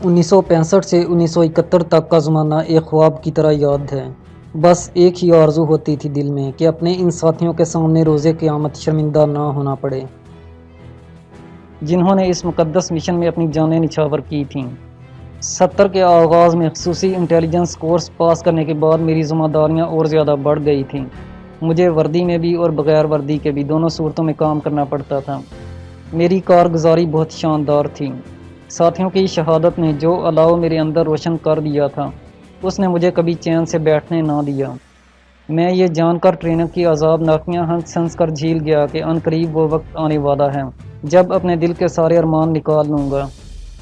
1965 سے 1971 تک کا زمانہ ایک خواب کی طرح یاد ہے۔ بس ایک ہی آرزو ہوتی تھی دل میں کہ اپنے ان ساتھیوں کے سامنے روزے قیامت شرمندہ نہ ہونا پڑے، جنہوں نے اس مقدس مشن میں اپنی جانیں نچھاور کی تھیں۔ 70 کے آغاز میں خصوصی انٹیلیجنس کورس پاس کرنے کے بعد میری ذمہ داریاں اور زیادہ بڑھ گئی تھیں۔ مجھے وردی میں بھی اور بغیر وردی کے بھی دونوں صورتوں میں کام کرنا پڑتا تھا۔ میری کارگزاری بہت شاندار تھی۔ ساتھیوں کی شہادت نے جو الاؤ میرے اندر روشن کر دیا تھا، اس نے مجھے کبھی چین سے بیٹھنے نہ دیا۔ میں یہ جان کر ٹریننگ کی عذاب ناکیاں ہنس کر جھیل گیا کہ ان قریب وہ وقت آنے والا ہے جب اپنے دل کے سارے ارمان نکال لوں گا۔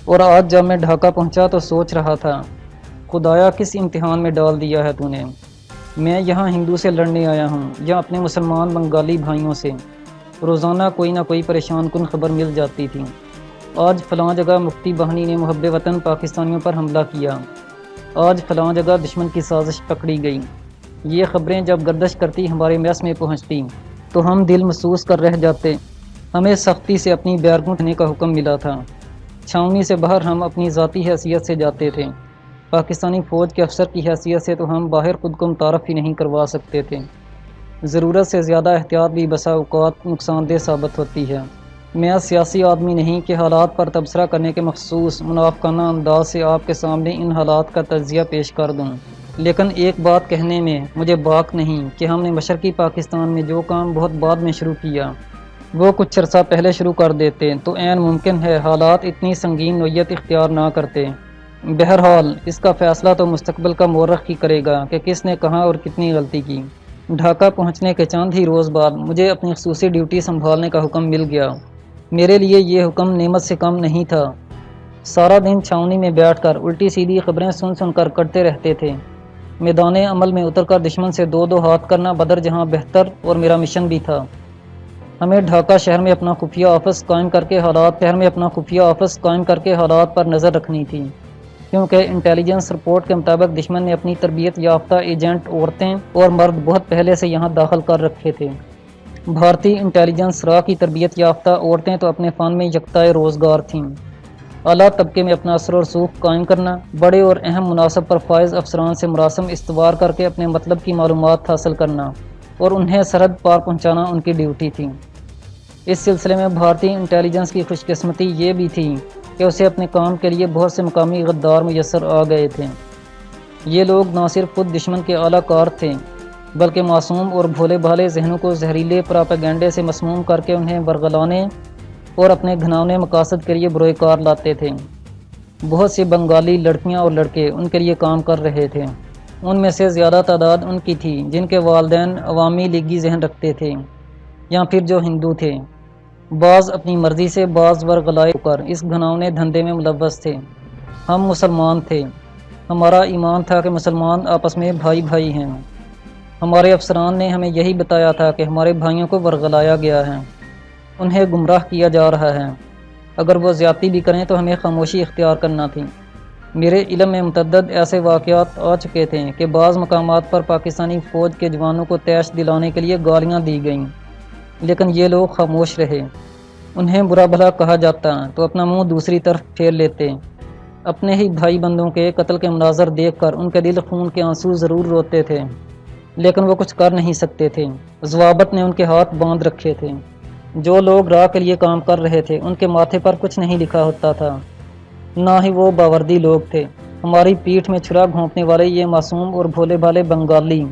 اور آج جب میں ڈھاکہ پہنچا تو سوچ رہا تھا، خدایا کس امتحان میں ڈال دیا ہے تو نے۔ میں یہاں ہندو سے لڑنے آیا ہوں یا اپنے مسلمان بنگالی بھائیوں سے؟ روزانہ کوئی نہ کوئی پریشان کن خبر مل جاتی تھی۔ آج فلاں جگہ مفتی بہنی نے محب وطن پاکستانیوں پر حملہ کیا، آج فلاں جگہ دشمن کی سازش پکڑی گئی۔ یہ خبریں جب گردش کرتی ہمارے میس میں پہنچتی تو ہم دل محسوس کر رہ جاتے۔ ہمیں سختی سے اپنی بیرگوں رکھنے کا حکم ملا تھا۔ چھاؤنی سے باہر ہم اپنی ذاتی حیثیت سے جاتے تھے۔ پاکستانی فوج کے افسر کی حیثیت سے تو ہم باہر خود کو متعارف ہی نہیں کروا سکتے تھے۔ ضرورت سے زیادہ احتیاط بھی بسا اوقات نقصان دہ ثابت ہوتی ہے۔ میں سیاسی آدمی نہیں کہ حالات پر تبصرہ کرنے کے مخصوص منافقانہ انداز سے آپ کے سامنے ان حالات کا تجزیہ پیش کر دوں، لیکن ایک بات کہنے میں مجھے باک نہیں کہ ہم نے مشرقی پاکستان میں جو کام بہت بعد میں شروع کیا، وہ کچھ عرصہ پہلے شروع کر دیتے تو عین ممکن ہے حالات اتنی سنگین نوعیت اختیار نہ کرتے۔ بہرحال اس کا فیصلہ تو مستقبل کا مورخ ہی کرے گا کہ کس نے کہاں اور کتنی غلطی کی۔ ڈھاکہ پہنچنے کے چند ہی روز بعد مجھے اپنی خصوصی ڈیوٹی سنبھالنے کا حکم مل گیا۔ میرے لیے یہ حکم نعمت سے کم نہیں تھا۔ سارا دن چھاؤنی میں بیٹھ کر الٹی سیدھی خبریں سن کر کٹتے رہتے تھے۔ میدان عمل میں اتر کر دشمن سے دو ہاتھ کرنا بدر جہاں بہتر اور میرا مشن بھی تھا۔ ہمیں ڈھاکہ شہر میں اپنا خفیہ آفس قائم کر کے حالات پر نظر رکھنی تھی، کیونکہ انٹیلیجنس رپورٹ کے مطابق دشمن نے اپنی تربیت یافتہ ایجنٹ عورتیں اور مرد بہت پہلے سے یہاں داخل کر رکھے تھے۔ بھارتی انٹیلیجنس را کی تربیت یافتہ عورتیں تو اپنے فن میں یکتائے روزگار تھیں۔ اعلیٰ طبقے میں اپنا اثر و رسوخ قائم کرنا، بڑے اور اہم مناصب پر فائز افسران سے مراسم استوار کر کے اپنے مطلب کی معلومات حاصل کرنا اور انہیں سرحد پار پہنچانا ان کی ڈیوٹی تھی۔ اس سلسلے میں بھارتی انٹیلیجنس کی خوش قسمتی یہ بھی تھی کہ اسے اپنے کام کے لیے بہت سے مقامی غدار میسر آ گئے تھے۔ یہ لوگ نہ صرف خود دشمن کے اعلیٰ کار تھے، بلکہ معصوم اور بھولے بھالے ذہنوں کو زہریلے پراپیگنڈے سے مسموم کر کے انہیں ورگلانے اور اپنے گھناؤنے مقاصد کے لیے بروئے کار لاتے تھے۔ بہت سی بنگالی لڑکیاں اور لڑکے ان کے لیے کام کر رہے تھے۔ ان میں سے زیادہ تعداد ان کی تھی جن کے والدین عوامی لیگی ذہن رکھتے تھے یا پھر جو ہندو تھے۔ بعض اپنی مرضی سے، بعض ورگلائے ہو کر اس گھناؤنے دھندے میں ملوث تھے۔ ہم مسلمان تھے۔ ہمارا ایمان تھا کہ مسلمان آپس میں بھائی بھائی ہیں۔ ہمارے افسران نے ہمیں یہی بتایا تھا کہ ہمارے بھائیوں کو ورگلایا گیا ہے، انہیں گمراہ کیا جا رہا ہے۔ اگر وہ زیادتی بھی کریں تو ہمیں خاموشی اختیار کرنا تھی۔ میرے علم میں متعدد ایسے واقعات آ چکے تھے کہ بعض مقامات پر پاکستانی فوج کے جوانوں کو تیش دلانے کے لیے گالیاں دی گئیں، لیکن یہ لوگ خاموش رہے۔ انہیں برا بھلا کہا جاتا تو اپنا منہ دوسری طرف پھیر لیتے۔ اپنے ہی بھائی بندوں کے قتل کے مناظر دیکھ کر ان کے دل خون کے آنسو ضرور روتے تھے، لیکن وہ کچھ کر نہیں سکتے تھے۔ ضوابط نے ان کے ہاتھ باندھ رکھے تھے۔ جو لوگ راہ کے لیے کام کر رہے تھے ان کے ماتھے پر کچھ نہیں لکھا ہوتا تھا، نہ ہی وہ باوردی لوگ تھے۔ ہماری پیٹھ میں چھرا گھونپنے والے یہ معصوم اور بھولے بھالے بنگالی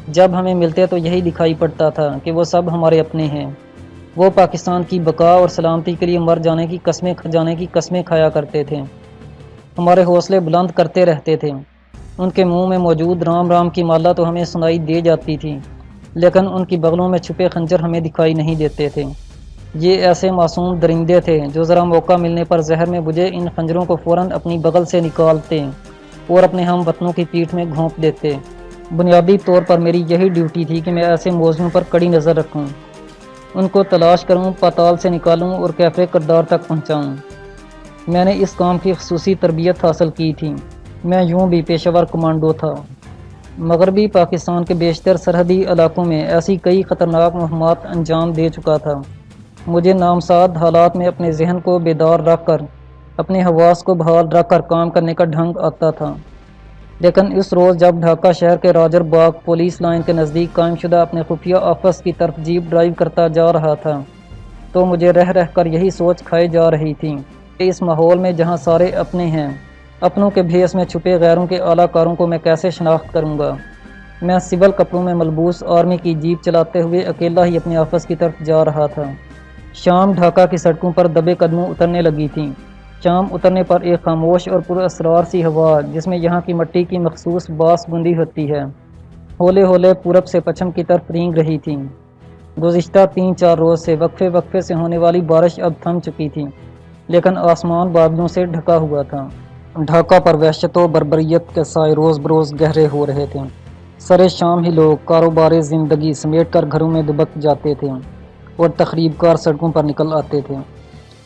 جب ہمیں ملتے تو یہی دکھائی پڑتا تھا کہ وہ سب ہمارے اپنے ہیں۔ وہ پاکستان کی بقا اور سلامتی کے لیے مر جانے کی قسمیں کھایا کرتے تھے۔ ہمارے حوصلے بلند کرتے رہتے تھے۔ ان کے منہ میں موجود رام رام کی مالا تو ہمیں سنائی دے جاتی تھی، لیکن ان کی بغلوں میں چھپے خنجر ہمیں دکھائی نہیں دیتے تھے۔ یہ ایسے معصوم درندے تھے جو ذرا موقع ملنے پر زہر میں بجھے ان خنجروں کو فوراً اپنی بغل سے نکالتے اور اپنے ہم وطنوں کی پیٹھ میں گھونپ دیتے۔ بنیادی طور پر میری یہی ڈیوٹی تھی کہ میں ایسے موضوعوں پر کڑی نظر رکھوں، ان کو تلاش کروں، پاتال سے نکالوں اور کیفے کردار تک پہنچاؤں۔ میں نے اس کام کی خصوصی تربیت حاصل کی تھی۔ میں یوں بھی پیشہ ور کمانڈو تھا۔ مغربی پاکستان کے بیشتر سرحدی علاقوں میں ایسی کئی خطرناک مہمات انجام دے چکا تھا۔ مجھے نامساد حالات میں اپنے ذہن کو بیدار رکھ کر اپنے حواس کو بحال رکھ کر کام کرنے کا ڈھنگ آتا تھا۔ لیکن اس روز جب ڈھاکہ شہر کے راجر باغ پولیس لائن کے نزدیک قائم شدہ اپنے خفیہ آفس کی طرف جیپ ڈرائیو کرتا جا رہا تھا تو مجھے رہ رہ کر یہی سوچ کھائی جا رہی تھی کہ اس ماحول میں جہاں سارے اپنے ہیں، اپنوں کے بھیس میں چھپے غیروں کے اعلیٰ کاروں کو میں کیسے شناخت کروں گا۔ میں سول کپڑوں میں ملبوس آرمی کی جیپ چلاتے ہوئے اکیلا ہی اپنے آفس کی طرف جا رہا تھا۔ شام ڈھاکہ کی سڑکوں پر دبے قدموں اترنے لگی تھیں۔ شام اترنے پر ایک خاموش اور پر اسرار سی ہوا، جس میں یہاں کی مٹی کی مخصوص باس گندی ہوتی ہے، ہولے ہولے پورب سے پچھم کی طرف رینگ رہی تھی۔ گزشتہ 3-4 روز سے وقفے وقفے سے ہونے والی بارش اب تھم چکی تھی، لیکن آسمان بادلوں سے ڈھکا ہوا تھا۔ ڈھاکہ پر وحشت و بربریت کے سائے روز بروز گہرے ہو رہے تھے۔ سرے شام ہی لوگ کاروبار زندگی سمیٹ کر گھروں میں دبک جاتے تھے اور تخریب کار سڑکوں پر نکل آتے تھے۔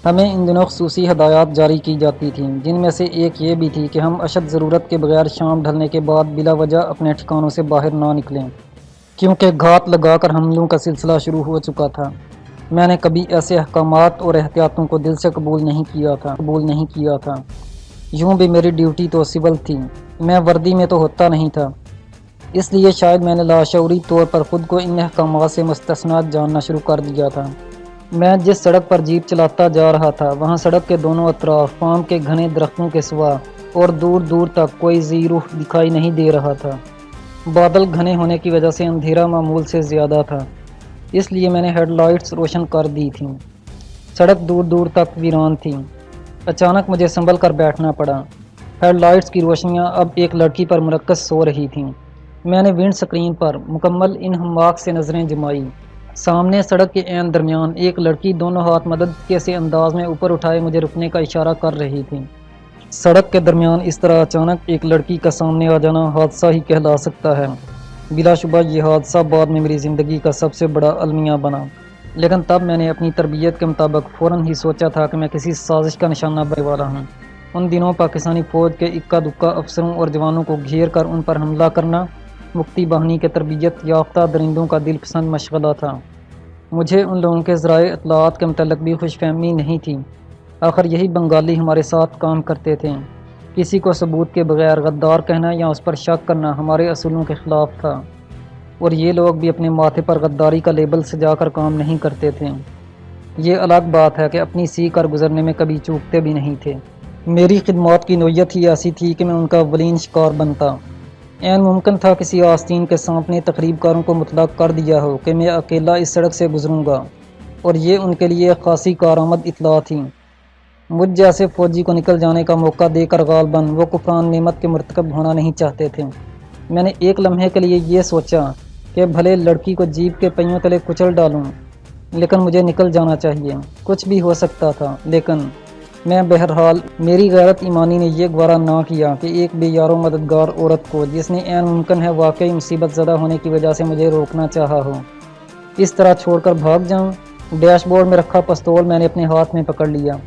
ہمیں ان دنوں خصوصی ہدایات جاری کی جاتی تھیں، جن میں سے ایک یہ بھی تھی کہ ہم اشد ضرورت کے بغیر شام ڈھلنے کے بعد بلا وجہ اپنے ٹھکانوں سے باہر نہ نکلیں، کیونکہ گھات لگا کر حملوں کا سلسلہ شروع ہو چکا تھا۔ میں نے کبھی ایسے احکامات اور احتیاطوں کو دل سے قبول نہیں کیا تھا۔ یوں بھی میری ڈیوٹی تو سول تھی، میں وردی میں تو ہوتا نہیں تھا، اس لیے شاید میں نے لاشعوری طور پر خود کو ان احکامات سے مستثنیٰ جاننا شروع کر دیا تھا۔ میں جس سڑک پر جیپ چلاتا جا رہا تھا، وہاں سڑک کے دونوں اطراف پام کے گھنے درختوں کے سوا اور دور دور تک کوئی ذی روح دکھائی نہیں دے رہا تھا۔ بادل گھنے ہونے کی وجہ سے اندھیرا معمول سے زیادہ تھا، اس لیے میں نے ہیڈ لائٹس روشن کر دی تھیں۔ سڑک دور دور تک ویران تھی۔ اچانک مجھے سنبھل کر بیٹھنا پڑا۔ ہیڈ لائٹس کی روشنیاں اب ایک لڑکی پر مرکز سو رہی تھیں۔ میں نے ونڈ سکرین پر مکمل انہماک سے نظریں جمائیں۔ سامنے سڑک کے عین درمیان ایک لڑکی دونوں ہاتھ مدد کے سے انداز میں اوپر اٹھائے مجھے رکنے کا اشارہ کر رہی تھی۔ سڑک کے درمیان اس طرح اچانک ایک لڑکی کا سامنے آ جانا حادثہ ہی کہلا سکتا ہے۔ بلا شبہ یہ حادثہ بعد میں میری زندگی کا سب سے بڑا المیہ بنا، لیکن تب میں نے اپنی تربیت کے مطابق فوراً ہی سوچا تھا کہ میں کسی سازش کا نشانہ بننے والا ہوں۔ ان دنوں پاکستانی فوج کے اکا دکا افسروں اور جوانوں کو گھیر کر ان پر حملہ کرنا مکتی باہنی کے تربیت یافتہ درندوں کا دل پسند مشغلہ تھا۔ مجھے ان لوگوں کے ذرائع اطلاعات کے متعلق بھی خوش فہمی نہیں تھی، آخر یہی بنگالی ہمارے ساتھ کام کرتے تھے۔ کسی کو ثبوت کے بغیر غدار کہنا یا اس پر شک کرنا ہمارے اصولوں کے خلاف تھا، اور یہ لوگ بھی اپنے ماتھے پر غداری کا لیبل سجا کر کام نہیں کرتے تھے۔ یہ الگ بات ہے کہ اپنی سی کر گزرنے میں کبھی چوکتے بھی نہیں تھے۔ میری خدمات کی نوعیت ہی ایسی تھی کہ میں ان کا اولین شکار بنتا۔ عین ممکن تھا کسی آستین کے سانپ نے تخریب کاروں کو مطلق کر دیا ہو کہ میں اکیلا اس سڑک سے گزروں گا، اور یہ ان کے لیے ایک خاصی کارآمد اطلاع تھی۔ مجھ جیسے فوجی کو نکل جانے کا موقع دے کر غالباً وہ کفران نعمت کے مرتکب ہونا نہیں چاہتے تھے۔ میں نے ایک لمحے کے لیے یہ سوچا کہ بھلے لڑکی کو جیپ کے پہیوں تلے کچل ڈالوں، لیکن مجھے نکل جانا چاہیے۔ کچھ بھی ہو سکتا تھا، لیکن میں بہرحال میری غیرت ایمانی نے یہ گوارا نہ کیا کہ ایک بے یار و مددگار عورت کو، جس نے عین ممکن ہے واقعی مصیبت زدہ ہونے کی وجہ سے مجھے روکنا چاہا ہو، اس طرح چھوڑ کر بھاگ جاؤں۔ ڈیش بورڈ میں رکھا پستول میں نے اپنے ہاتھ میں پکڑ لیا۔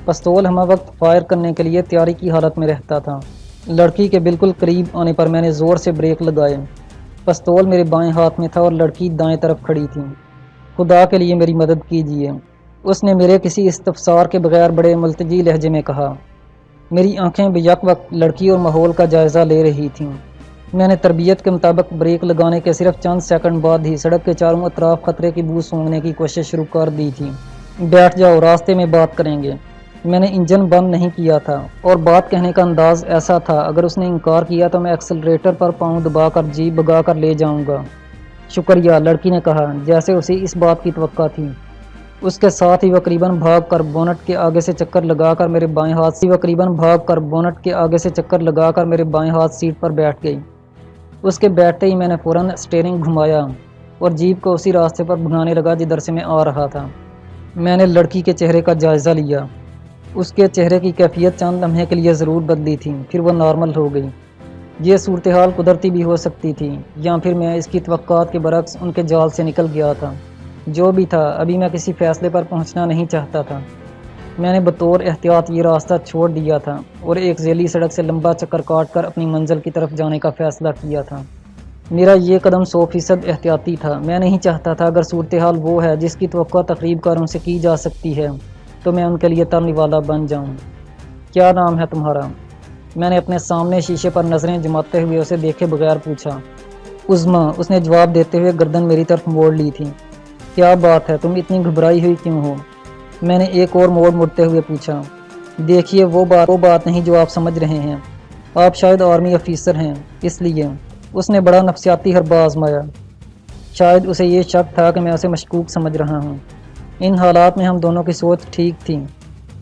پستول ہمہ وقت فائر کرنے کے لیے تیاری کی حالت میں رہتا تھا۔ لڑکی کے بالکل قریب آنے پر میں نے زور سے بریک لگائے۔ پستول میرے بائیں ہاتھ میں تھا اور لڑکی دائیں طرف کھڑی تھی۔ خدا کے لیے میری مدد کیجیے، اس نے میرے کسی استفسار کے بغیر بڑے ملتجی لہجے میں کہا۔ میری آنکھیں بیک وقت لڑکی اور ماحول کا جائزہ لے رہی تھیں۔ میں نے تربیت کے مطابق بریک لگانے کے صرف چند سیکنڈ بعد ہی سڑک کے چاروں اطراف خطرے کی بو سونگھنے کی کوشش شروع کر دی تھی۔ بیٹھ جاؤ، راستے میں بات کریں گے۔ میں نے انجن بند نہیں کیا تھا، اور بات کہنے کا انداز ایسا تھا اگر اس نے انکار کیا تو میں ایکسلریٹر پر پاؤں دبا کر جیپ بگا کر لے جاؤں گا۔ شکریہ، لڑکی نے کہا، جیسے اسے اس بات کی توقع تھی۔ اس کے ساتھ ہی وہ قریباً بھاگ کر بونٹ کے آگے سے چکر لگا کر میرے بائیں ہاتھ سیٹ پر بیٹھ گئی۔ اس کے بیٹھتے ہی میں نے فوراً اسٹیئرنگ گھمایا اور جیپ کو اسی راستے پر بھگانے لگا جدھر سے میں آ رہا تھا۔ میں نے لڑکی کے چہرے کا جائزہ لیا۔ اس کے چہرے کی کیفیت چند لمحے کے لیے ضرور بدلی تھی، پھر وہ نارمل ہو گئی۔ یہ صورتحال قدرتی بھی ہو سکتی تھی، یا پھر میں اس کی توقعات کے برعکس ان کے جال سے نکل گیا تھا۔ جو بھی تھا، ابھی میں کسی فیصلے پر پہنچنا نہیں چاہتا تھا۔ میں نے بطور احتیاط یہ راستہ چھوڑ دیا تھا اور ایک ذیلی سڑک سے لمبا چکر کاٹ کر اپنی منزل کی طرف جانے کا فیصلہ کیا تھا۔ میرا یہ قدم 100% احتیاطی تھا۔ میں نہیں چاہتا تھا اگر صورتحال وہ ہے جس کی توقع تخریب کاروں سے کی جا سکتی ہے تو میں ان کے لیے ترنے والا بن جاؤں۔ کیا نام ہے تمہارا؟ میں نے اپنے سامنے شیشے پر نظریں جماتے ہوئے اسے دیکھے بغیر پوچھا۔ عظمیٰ، اس نے جواب دیتے ہوئے گردن میری طرف موڑ لی تھی۔ کیا بات ہے، تم اتنی گھبرائی ہوئی کیوں ہو؟ میں نے ایک اور موڑتے ہوئے پوچھا۔ دیکھیے، وہ بات نہیں جو آپ سمجھ رہے ہیں۔ آپ شاید آرمی افیسر ہیں، اس لیے۔ اس نے بڑا نفسیاتی حربہ آزمایا۔ شاید اسے یہ شک تھا کہ میں اسے مشکوک سمجھ رہا ہوں۔ ان حالات میں ہم دونوں کی سوچ ٹھیک تھی،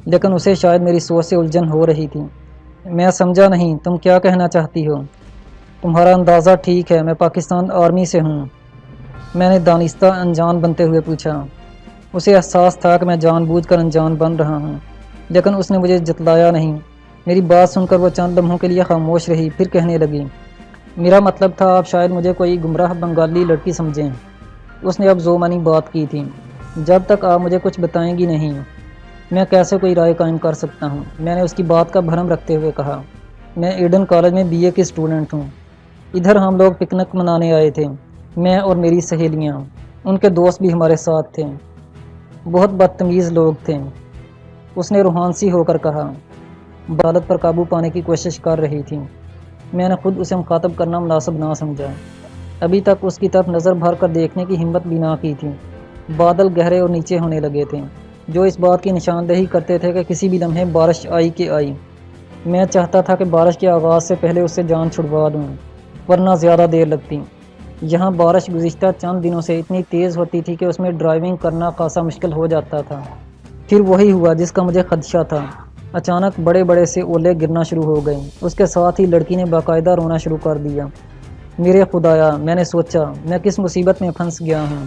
لیکن اسے شاید میری سوچ سے الجھن ہو رہی تھی۔ میں سمجھا نہیں، تم کیا کہنا چاہتی ہو؟ تمہارا اندازہ ٹھیک ہے، میں پاکستان آرمی سے ہوں، میں نے دانستہ انجان بنتے ہوئے پوچھا۔ اسے احساس تھا کہ میں جان بوجھ کر انجان بن رہا ہوں، لیکن اس نے مجھے جتلایا نہیں۔ میری بات سن کر وہ چند لمحوں کے لیے خاموش رہی، پھر کہنے لگی، میرا مطلب تھا آپ شاید مجھے کوئی گمراہ بنگالی لڑکی سمجھیں۔ اس نے اب ذومعنی بات کی تھی۔ جب تک آپ مجھے کچھ بتائیں گی نہیں، میں کیسے کوئی رائے قائم کر سکتا ہوں؟ میں نے اس کی بات کا بھرم رکھتے ہوئے کہا۔ میں ایڈن کالج میں BA کی اسٹوڈنٹ ہوں۔ ادھر ہم لوگ پکنک منانے آئے تھے، میں اور میری سہیلیاں، ان کے دوست بھی ہمارے ساتھ تھے۔ بہت بدتمیز لوگ تھے، اس نے روحانسی ہو کر کہا۔ عدالت پر قابو پانے کی کوشش کر رہی تھی۔ میں نے خود اسے مخاطب کرنا مناسب نہ سمجھا۔ ابھی تک اس کی طرف نظر بھر کر دیکھنے کی ہمت بھی نہ کی تھی۔ بادل گہرے اور نیچے ہونے لگے تھے، جو اس بات کی نشاندہی کرتے تھے کہ کسی بھی لمحے بارش آئی کہ آئی۔ میں چاہتا تھا کہ بارش کے آغاز سے پہلے اس سے جان چھڑوا دوں، ورنہ زیادہ دیر لگتی۔ یہاں بارش گزشتہ چند دنوں سے اتنی تیز ہوتی تھی کہ اس میں ڈرائیونگ کرنا خاصا مشکل ہو جاتا تھا۔ پھر وہی ہوا جس کا مجھے خدشہ تھا۔ اچانک بڑے بڑے سے اولے گرنا شروع ہو گئے۔ اس کے ساتھ ہی لڑکی نے باقاعدہ رونا شروع کر دیا۔ میرے خدایا، میں نے سوچا، میں کس مصیبت میں پھنس گیا ہوں۔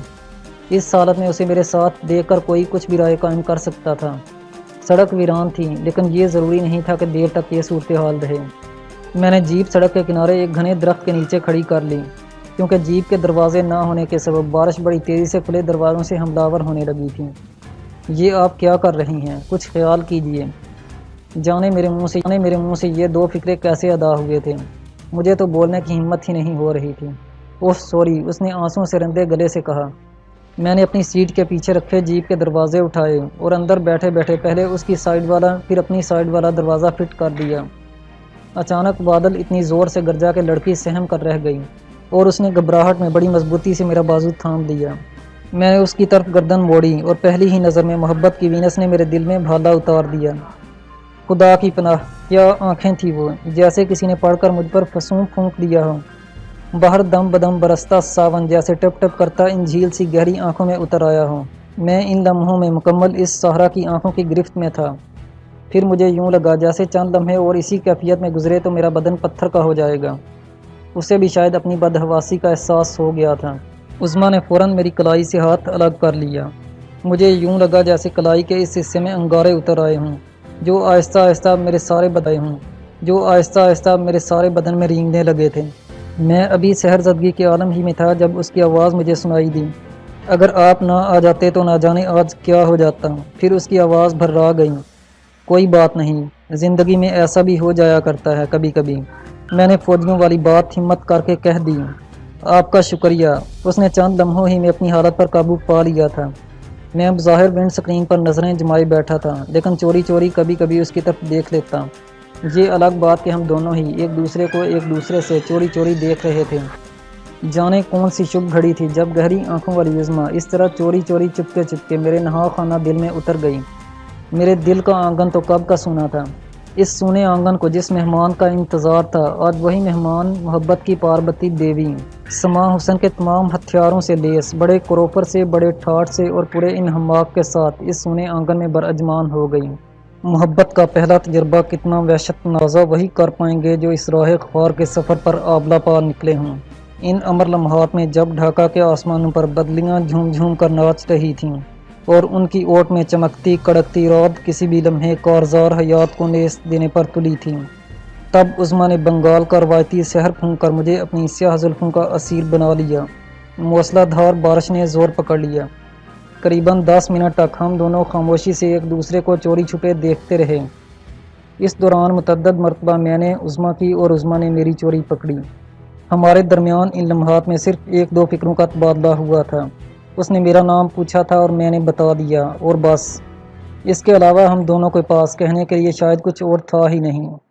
اس حالت میں اسے میرے ساتھ دیکھ کر کوئی کچھ بھی رائے قائم کر سکتا تھا۔ سڑک ویران تھی، لیکن یہ ضروری نہیں تھا کہ دیر تک یہ صورتحال رہے۔ میں نے جیپ سڑک کے کنارے ایک گھنے درخت کے نیچے کھڑی کر لی، کیونکہ جیپ کے دروازے نہ ہونے کے سبب بارش بڑی تیزی سے کھلے دروازوں سے حملہ آور ہونے لگی تھی۔ یہ آپ کیا کر رہی ہیں؟ کچھ خیال کیجیے۔ جانے میرے منہ سے یہ دو فکرے کیسے ادا ہوئے تھے؟ مجھے تو بولنے کی ہمت ہی نہیں ہو رہی تھی۔ اوہ سوری، اس نے آنسوں سے رندے گلے سے کہا۔ میں نے اپنی سیٹ کے پیچھے رکھے جیپ کے دروازے اٹھائے اور اندر بیٹھے بیٹھے پہلے اس کی سائیڈ والا پھر اپنی سائیڈ والا دروازہ فٹ کر دیا۔ اچانک بادل اتنی زور سے گرجا کہ لڑکی سہم کر رہ گئی اور اس نے گھبراہٹ میں بڑی مضبوطی سے میرا بازو تھام لیا۔ میں نے اس کی طرف گردن موڑی اور پہلی ہی نظر میں محبت کی وینس نے میرے دل میں بھالا اتار دیا۔ خدا کی پناہ، کیا آنکھیں تھی وہ، جیسے کسی نے پڑھ کر مجھ پر فسوں پھونک دیا ہو۔ باہر دم بدم برستا ساون جیسے ٹپ ٹپ کرتا انجھیل سی گہری آنکھوں میں اتر آیا ہو۔ میں ان لمحوں میں مکمل اس صحرا کی آنکھوں کی گرفت میں تھا۔ پھر مجھے یوں لگا جیسے چند لمحے اور اسی کیفیت میں گزرے تو میرا بدن پتھر کا ہو جائے گا۔ اسے بھی شاید اپنی بدحواسی کا احساس ہو گیا تھا۔ عظمیٰ نے فوراً میری کلائی سے ہاتھ الگ کر لیا۔ مجھے یوں لگا جیسے کلائی کے اس حصے میں انگارے اتر آئے ہوں، جو آہستہ آہستہ میرے سارے بدن میں رینگنے لگے تھے۔ میں ابھی سحر زدگی کے عالم ہی میں تھا جب اس کی آواز مجھے سنائی دی۔ اگر آپ نہ آ جاتے تو نہ جانے آج کیا ہو جاتا۔ پھر اس کی آواز بھرا گئی، کوئی بات نہیں، زندگی میں ایسا بھی ہو جایا کرتا ہے کبھی کبھی۔ میں نے فوجیوں والی بات ہمت کر کے کہہ دی۔ آپ کا شکریہ۔ اس نے چند لمحوں ہی میں اپنی حالت پر قابو پا لیا تھا۔ میں بظاہر ونڈ سکرین پر نظریں جمائے بیٹھا تھا، لیکن چوری چوری کبھی کبھی اس کی طرف دیکھ لیتا۔ یہ الگ بات کہ ہم دونوں ہی ایک دوسرے سے چوری چوری دیکھ رہے تھے۔ جانے کون سی شب گھڑی تھی جب گہری آنکھوں والی عظمیٰ اس طرح چوری چوری چپکے میرے نہا خانہ دل میں اتر گئی۔ میرے دل کا آنگن تو کب کا سونا تھا۔ اس سونے آنگن کو جس مہمان کا انتظار تھا، آج وہی مہمان محبت کی پاربتی دیوی سما حسن کے تمام ہتھیاروں سے لیس، بڑے کروپر سے، بڑے ٹھاٹ سے اور پورے انہماک کے ساتھ اس سونے آنگن میں براجمان ہو گئی۔ محبت کا پہلا تجربہ کتنا وحشت نازا وہی کر پائیں گے جو اس راہ خوار کے سفر پر آبلا پا نکلے ہوں۔ ان امر لمحات میں جب ڈھاکہ کے آسمانوں پر بدلیاں جھوم جھوم کر ناچ رہی تھیں اور ان کی اوٹ میں چمکتی کڑکتی رات کسی بھی لمحے کارزار حیات کو نیست دینے پر تلی تھی، تب عظمیٰ نے بنگال کا روایتی سحر پھونک کر مجھے اپنی سیاہ زلفوں کا اسیر بنا لیا۔ موسلا دھار بارش نے زور پکڑ لیا۔ قریباً 10 منٹ تک ہم دونوں خاموشی سے ایک دوسرے کو چوری چھپے دیکھتے رہے۔ اس دوران متعدد مرتبہ میں نے عظمیٰ کی اور عظمیٰ نے میری چوری پکڑی۔ ہمارے درمیان ان لمحات میں صرف 1-2 فکروں کا تبادلہ ہوا تھا۔ اس نے میرا نام پوچھا تھا اور میں نے بتا دیا، اور بس۔ اس کے علاوہ ہم دونوں کے پاس کہنے کے لیے شاید کچھ اور تھا ہی نہیں۔